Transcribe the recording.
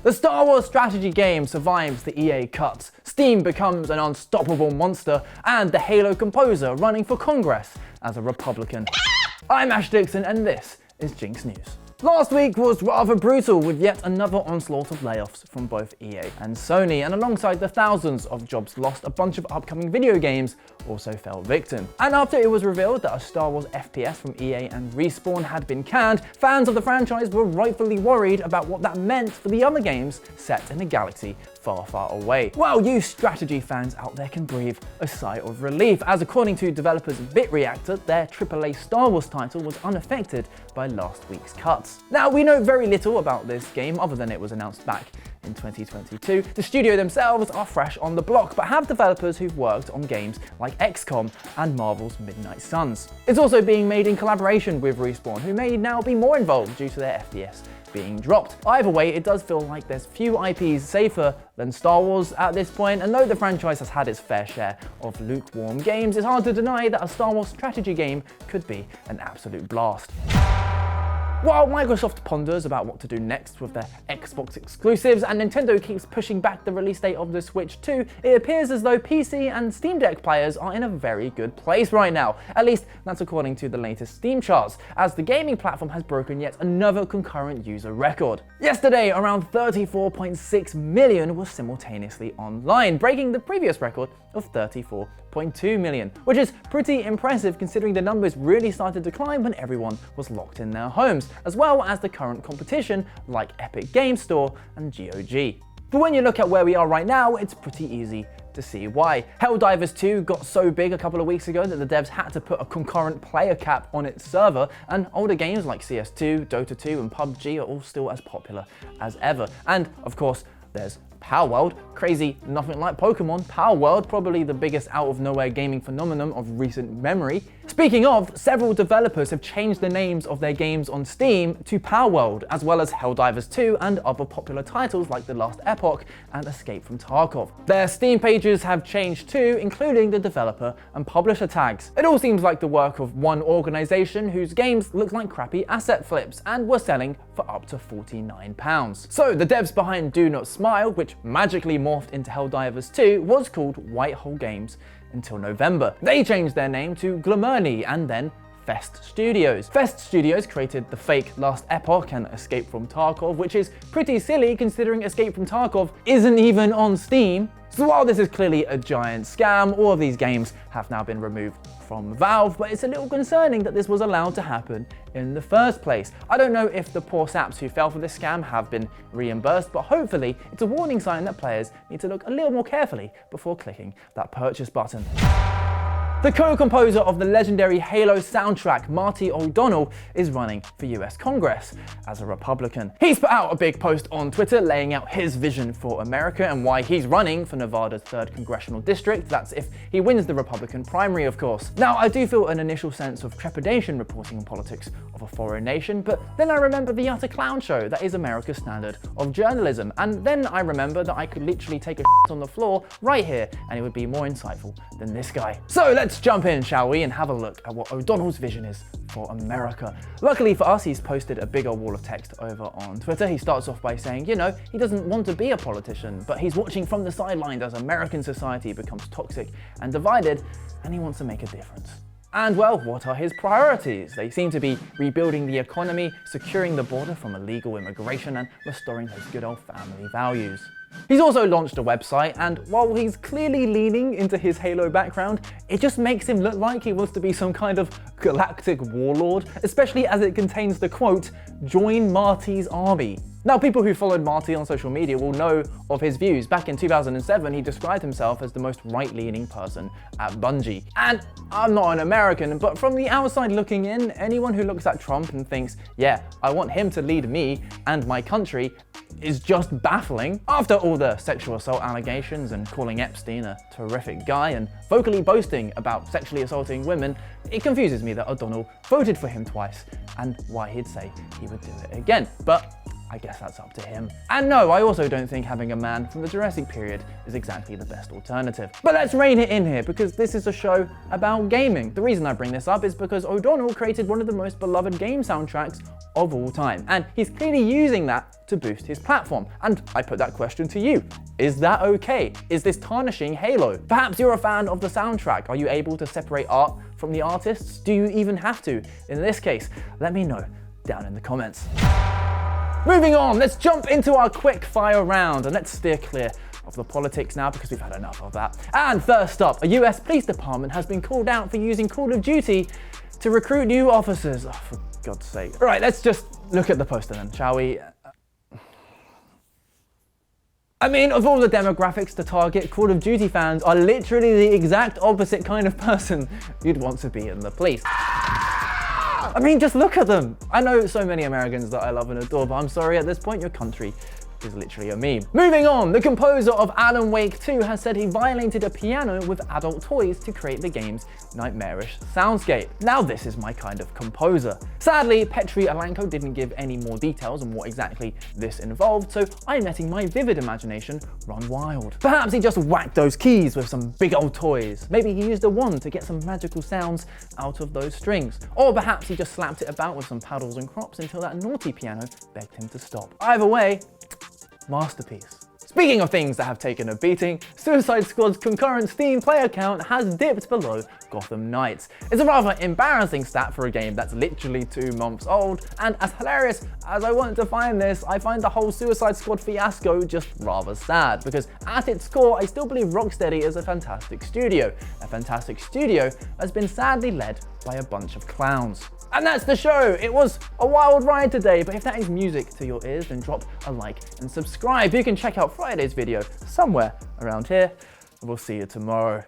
The Star Wars strategy game survives the EA cuts, Steam becomes an unstoppable monster, and the Halo composer running for Congress as a Republican. I'm Ash Dixon, and this is Jinx News. Last week was rather brutal, with yet another onslaught of layoffs from both EA and Sony, and alongside the thousands of jobs lost, a bunch of upcoming video games also fell victim. And after it was revealed that a Star Wars FPS from EA and Respawn had been canned, fans of the franchise were rightfully worried about what that meant for the other games set in a galaxy far, far away. Well, you strategy fans out there can breathe a sigh of relief, as according to developers BitReactor, their AAA Star Wars title was unaffected by last week's cuts. Now, we know very little about this game other than it was announced back in 2022. The studio themselves are fresh on the block, but have developers who've worked on games like XCOM and Marvel's Midnight Suns. It's also being made in collaboration with Respawn, who may now be more involved due to their FPS being dropped. Either way, it does feel like there's few IPs safer than Star Wars at this point, and though the franchise has had its fair share of lukewarm games, it's hard to deny that a Star Wars strategy game could be an absolute blast. While Microsoft ponders about what to do next with their Xbox exclusives and Nintendo keeps pushing back the release date of the Switch 2, it appears as though PC and Steam Deck players are in a very good place right now. At least that's according to the latest Steam charts, as the gaming platform has broken yet another concurrent user record. Yesterday, around 34.6 million was simultaneously online, breaking the previous record of 34.2 million, which is pretty impressive considering the numbers really started to climb when everyone was locked in their homes, as well as the current competition like Epic Games Store and GOG. But when you look at where we are right now, it's pretty easy to see why. Helldivers 2 got so big a couple of weeks ago that the devs had to put a concurrent player cap on its server, and older games like CS2, Dota 2 and PUBG are all still as popular as ever. And of course, there's Palworld, crazy, nothing like Pokemon. Palworld, probably the biggest out-of-nowhere gaming phenomenon of recent memory. Speaking of, several developers have changed the names of their games on Steam to Palworld, as well as Helldivers 2 and other popular titles like The Last Epoch and Escape from Tarkov. Their Steam pages have changed too, including the developer and publisher tags. It all seems like the work of one organization whose games look like crappy asset flips and were selling for up to £49. So the devs behind Do Not Smile, which magically morphed into Helldivers 2, was called Whitehole Games until November. They changed their name to Glamourny and then Fest Studios. Fest Studios created the fake Last Epoch and Escape from Tarkov, which is pretty silly considering Escape from Tarkov isn't even on Steam. So while this is clearly a giant scam, all of these games have now been removed from Valve, but it's a little concerning that this was allowed to happen in the first place. I don't know if the poor saps who fell for this scam have been reimbursed, but hopefully it's a warning sign that players need to look a little more carefully before clicking that purchase button. The co-composer of the legendary Halo soundtrack, Marty O'Donnell, is running for US Congress as a Republican. He's put out a big post on Twitter laying out his vision for America and why he's running for Nevada's 3rd Congressional District. That's if he wins the Republican primary, of course. Now, I do feel an initial sense of trepidation reporting on politics of a foreign nation, but then I remember the utter clown show that is America's standard of journalism, and then I remember that I could literally take a shit on the floor right here and it would be more insightful than this guy. So let's jump in, shall we, and have a look at what O'Donnell's vision is for America. Luckily for us, he's posted a bigger wall of text over on Twitter. He starts off by saying, you know, he doesn't want to be a politician, but he's watching from the sidelines as American society becomes toxic and divided, and he wants to make a difference. And well, what are his priorities? They seem to be rebuilding the economy, securing the border from illegal immigration, and restoring those good old family values. He's also launched a website, and while he's clearly leaning into his Halo background, it just makes him look like he wants to be some kind of galactic warlord, especially as it contains the quote, "Join Marty's army." Now, people who followed Marty on social media will know of his views. Back in 2007, he described himself as the most right-leaning person at Bungie. And I'm not an American, but from the outside looking in, anyone who looks at Trump and thinks, yeah, I want him to lead me and my country, is just baffling. After all the sexual assault allegations and calling Epstein a terrific guy and vocally boasting about sexually assaulting women, it confuses me that O'Donnell voted for him twice and why he'd say he would do it again. But I guess that's up to him. And no, I also don't think having a man from the Jurassic period is exactly the best alternative. But let's rein it in here, because this is a show about gaming. The reason I bring this up is because O'Donnell created one of the most beloved game soundtracks of all time, and he's clearly using that to boost his platform. And I put that question to you. Is that okay? Is this tarnishing Halo? Perhaps you're a fan of the soundtrack. Are you able to separate art from the artists? Do you even have to? In this case, let me know down in the comments. Moving on, let's jump into our quick fire round, and let's steer clear of the politics now because we've had enough of that. And first up, a US police department has been called out for using Call of Duty to recruit new officers. Oh, for God's sake. All right, let's just look at the poster then, shall we? I mean, of all the demographics to target, Call of Duty fans are literally the exact opposite kind of person you'd want to be in the police. I mean, just look at them. I know so many Americans that I love and adore, but I'm sorry, at this point, your country is literally a meme. Moving on, the composer of Alan Wake 2 has said he violated a piano with adult toys to create the game's nightmarish soundscape. Now this is my kind of composer. Sadly, Petri Alanko didn't give any more details on what exactly this involved, so I'm letting my vivid imagination run wild. Perhaps he just whacked those keys with some big old toys. Maybe he used a wand to get some magical sounds out of those strings. Or perhaps he just slapped it about with some paddles and crops until that naughty piano begged him to stop. Either way, masterpiece. Speaking of things that have taken a beating, Suicide Squad's concurrent Steam player count has dipped below Gotham Knights. It's a rather embarrassing stat for a game that's literally 2 months old, and as hilarious as I wanted to find this, I find the whole Suicide Squad fiasco just rather sad, because at its core, I still believe Rocksteady is a fantastic studio that's been sadly led by a bunch of clowns. And that's the show. It was a wild ride today, but if that is music to your ears, then drop a like and subscribe. You can check out Friday's video somewhere around here, and we'll see you tomorrow.